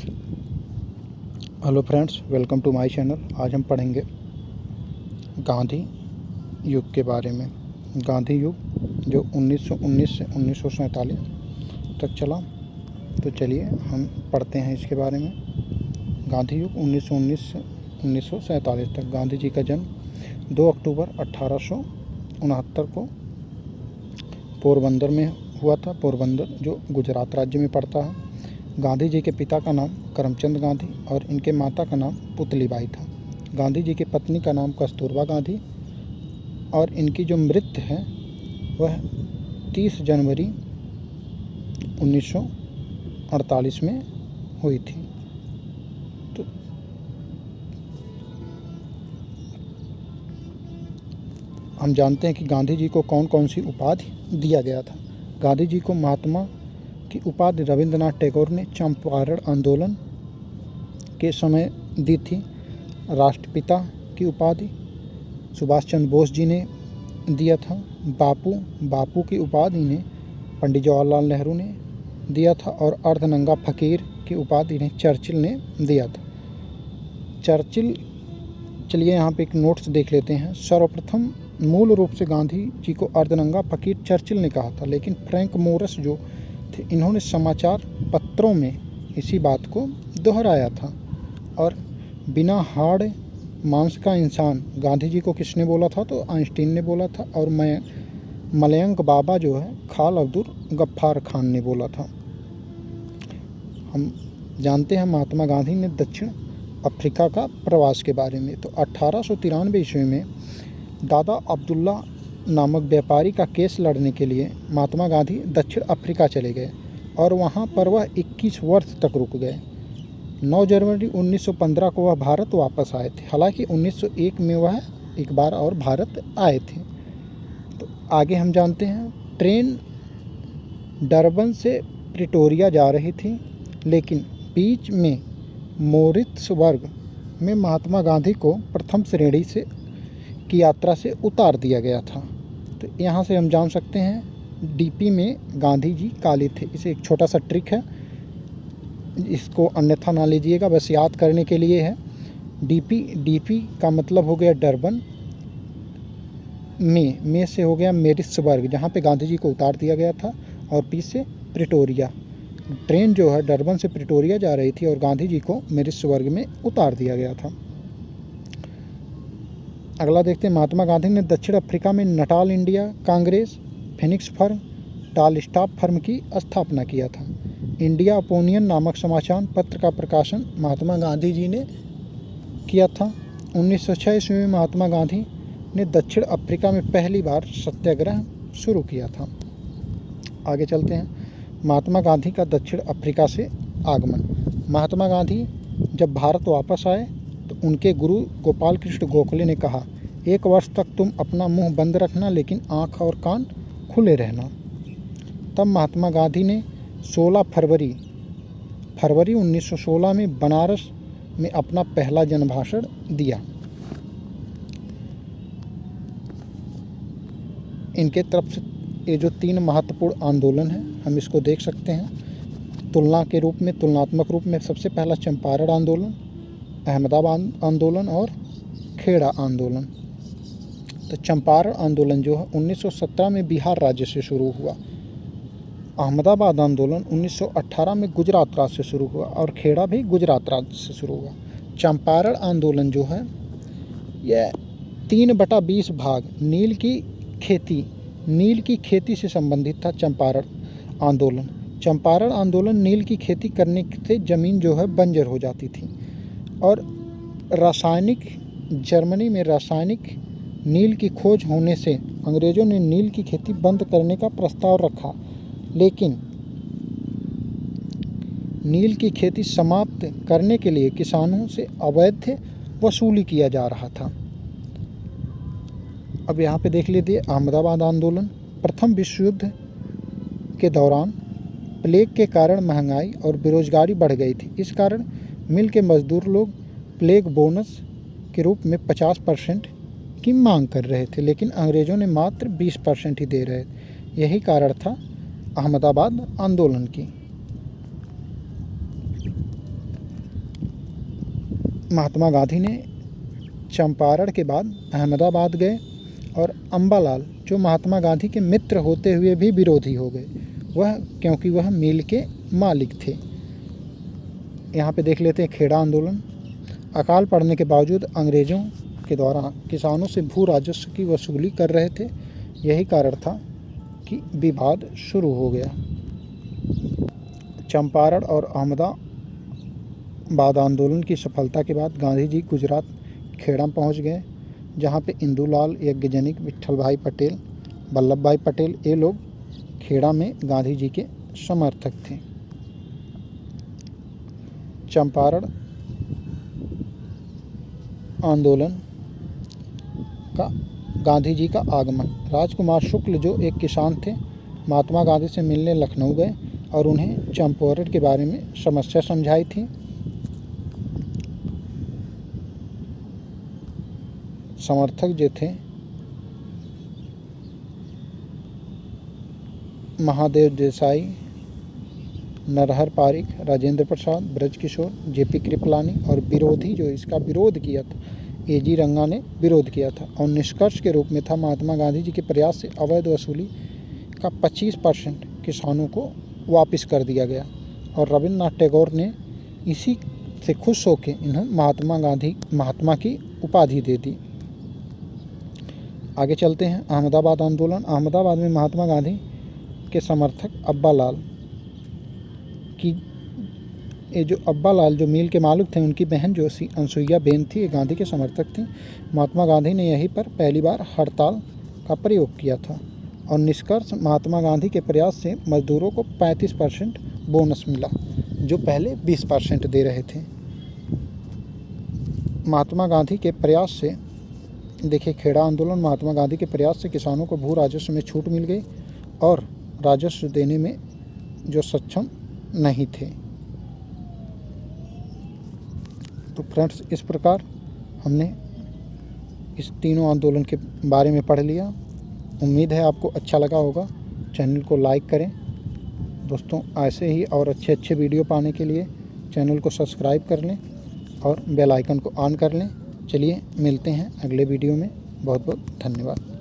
Hello friends, welcome to my channel. आज हम पढ़ेंगे गांधी युग के बारे में। गांधी युग जो 1919 से 1947 तक चला। तो चलिए हम पढ़ते हैं इसके बारे में। गांधी युग 1919 से 1947 तक। गांधी जी का जन्म 2 अक्टूबर 1869 को पोरबंदर में हुआ था। पोरबंदर जो गुजरात राज्य में पड़ता है। गांधी जी के पिता का नाम करमचंद गांधी और इनके माता का नाम पुतलीबाई था। गांधी जी की पत्नी का नाम कस्तूरबा गांधी और इनकी जो मृत्यु है वह 30 जनवरी 1948 में हुई थी। तो हम जानते हैं कि गांधी जी को कौन कौन सी उपाधि दिया गया था। गांधी जी को महात्मा की उपाधि रविंद्रनाथ टैगोर ने चंपारण आंदोलन के समय दी थी। राष्ट्रपिता की उपाधि सुभाष चंद्र बोस जी ने दिया था। बापू की उपाधि ने पंडित जवाहरलाल नेहरू ने दिया था। और अर्धनंगा फकीर की उपाधि ने चर्चिल ने दिया था। चलिए यहाँ पे एक नोट्स देख लेते हैं। सर्वप्रथम मूल रूप से गांधी जी को अर्धनंगा फकीर चर्चिल ने कहा था, लेकिन फ्रैंक मोरस जो थे इन्होंने समाचार पत्रों में इसी बात को दोहराया था। और बिना हाड़ मांस का इंसान गांधी जी को किसने बोला था? तो आइंस्टीन ने बोला था। और मलयंक बाबा जो है खाल अब्दुल गफ्फार खान ने बोला था। हम जानते हैं महात्मा गांधी ने दक्षिण अफ्रीका का प्रवास के बारे में। तो 1893 ईस्वी में दादा अब्दुल्ला नामक व्यापारी का केस लड़ने के लिए महात्मा गांधी दक्षिण अफ्रीका चले गए और वहां पर वह 21 वर्ष तक रुक गए। 9 जनवरी 1915 को वह भारत वापस आए थे। हालांकि 1901 में वह एक बार और भारत आए थे। तो आगे हम जानते हैं ट्रेन डरबन से प्रिटोरिया जा रही थी, लेकिन बीच में मोरित्सबर्ग में महात्मा गांधी को प्रथम श्रेणी से की यात्रा से उतार दिया गया था। तो यहाँ से हम जान सकते हैं डीपी में गांधी जी काले थे। इसे एक छोटा सा ट्रिक है, इसको अन्यथा ना लीजिएगा, बस याद करने के लिए है। डीपी का मतलब हो गया डरबन, में से हो गया मेरिट्सबर्ग जहाँ पे गांधी जी को उतार दिया गया था, और पी से प्रिटोरिया। ट्रेन जो है डरबन से प्रिटोरिया जा रही थी और गांधी जी को मेरिट्सबर्ग में उतार दिया गया था। अगला देखते हैं। महात्मा गांधी ने दक्षिण अफ्रीका में Natal India Congress, Phoenix firm, टाल स्टाफ फर्म की स्थापना किया था। इंडिया ओपिनियन नामक समाचार पत्र का प्रकाशन महात्मा गांधी जी ने किया था। 1906 ईस्वी में महात्मा गांधी ने दक्षिण अफ्रीका में पहली बार सत्याग्रह शुरू किया था। आगे चलते हैं। महात्मा गांधी का दक्षिण अफ्रीका से आगमन। महात्मा गांधी जब भारत वापस आए तो उनके गुरु गोपाल कृष्ण गोखले ने कहा, 1 वर्ष तक तुम अपना मुंह बंद रखना, लेकिन आँख और कान खुले रहना। तब महात्मा गांधी ने 16 फरवरी 1916 में बनारस में अपना पहला जनभाषण दिया। इनके तरफ से ये जो 3 महत्वपूर्ण आंदोलन है हम इसको देख सकते हैं तुलनात्मक रूप में। सबसे पहला चंपारण आंदोलन, अहमदाबाद आंदोलन और खेड़ा आंदोलन। तो चंपारण आंदोलन जो है 1917 में बिहार राज्य से शुरू हुआ। अहमदाबाद आंदोलन 1918 में गुजरात राज्य से शुरू हुआ और खेड़ा भी गुजरात राज्य से शुरू हुआ। चंपारण आंदोलन जो है यह 3/20 भाग नील की खेती से संबंधित था। चंपारण आंदोलन नील की खेती करने से ज़मीन जो है बंजर हो जाती थी और जर्मनी में रासायनिक नील की खोज होने से अंग्रेज़ों ने नील की खेती बंद करने का प्रस्ताव रखा, लेकिन नील की खेती समाप्त करने के लिए किसानों से अवैध वसूली किया जा रहा था। अब यहाँ पे देख लीजिए अहमदाबाद आंदोलन। प्रथम विश्व युद्ध के दौरान प्लेग के कारण महंगाई और बेरोजगारी बढ़ गई थी। इस कारण मिल के मजदूर लोग प्लेग बोनस के रूप में 50% की मांग कर रहे थे, लेकिन अंग्रेज़ों ने मात्र 20% ही दे रहे थे। यही कारण था अहमदाबाद आंदोलन की। महात्मा गांधी ने चंपारण के बाद अहमदाबाद गए और अम्बालाल जो महात्मा गांधी के मित्र होते हुए भी विरोधी हो गए, वह क्योंकि वह मिल के मालिक थे। यहाँ पे देख लेते हैं खेड़ा आंदोलन। अकाल पड़ने के बावजूद अंग्रेज़ों के द्वारा किसानों से भू राजस्व की वसूली कर रहे थे, यही कारण था कि विवाद शुरू हो गया। चंपारण और अहमदाबाद आंदोलन की सफलता के बाद गांधी जी गुजरात खेड़ा पहुंच गए, जहां पे इंदुलाल यज्ञजनिक, विट्ठल भाई पटेल, वल्लभ भाई पटेल, ये लोग खेड़ा में गांधी जी के समर्थक थे। चंपारण आंदोलन का गांधी जी का आगमन। राजकुमार शुक्ल जो एक किसान थे, महात्मा गांधी से मिलने लखनऊ गए और उन्हें चंपारण के बारे में समस्या समझाई थी। समर्थक जो थे महादेव देसाई, नरहर पारिक, राजेंद्र प्रसाद, ब्रजकिशोर, जेपी कृपलानी और विरोधी जो इसका विरोध किया था, एजी रंगा ने विरोध किया था। और निष्कर्ष के रूप में था महात्मा गांधी जी के प्रयास से अवैध वसूली का 25% किसानों को वापस कर दिया गया और रविन्द्रनाथ टैगोर ने इसी से खुश होकर इन्हें महात्मा की उपाधि दे दी। आगे चलते हैं। अहमदाबाद आंदोलन। अहमदाबाद में महात्मा गांधी के समर्थक अब्बालाल की ये जो अब्बालाल जो मिल के मालिक थे, उनकी बहन जो अनसुईया बेन थी, ये गांधी के समर्थक थी। महात्मा गांधी ने यहीं पर पहली बार हड़ताल का प्रयोग किया था और निष्कर्ष महात्मा गांधी के प्रयास से मजदूरों को 35% बोनस मिला, जो पहले 20% दे रहे थे। महात्मा गांधी के प्रयास से देखिए खेड़ा आंदोलन। महात्मा गांधी के प्रयास से किसानों को भू राजस्व में छूट मिल गई और राजस्व देने में जो सक्षम नहीं थे। तो फ्रेंड्स, इस प्रकार हमने इस तीनों आंदोलन के बारे में पढ़ लिया। उम्मीद है आपको अच्छा लगा होगा। चैनल को लाइक करें दोस्तों। ऐसे ही और अच्छे वीडियो पाने के लिए चैनल को सब्सक्राइब कर लें और बेल आइकन को ऑन कर लें। चलिए मिलते हैं अगले वीडियो में। बहुत बहुत धन्यवाद।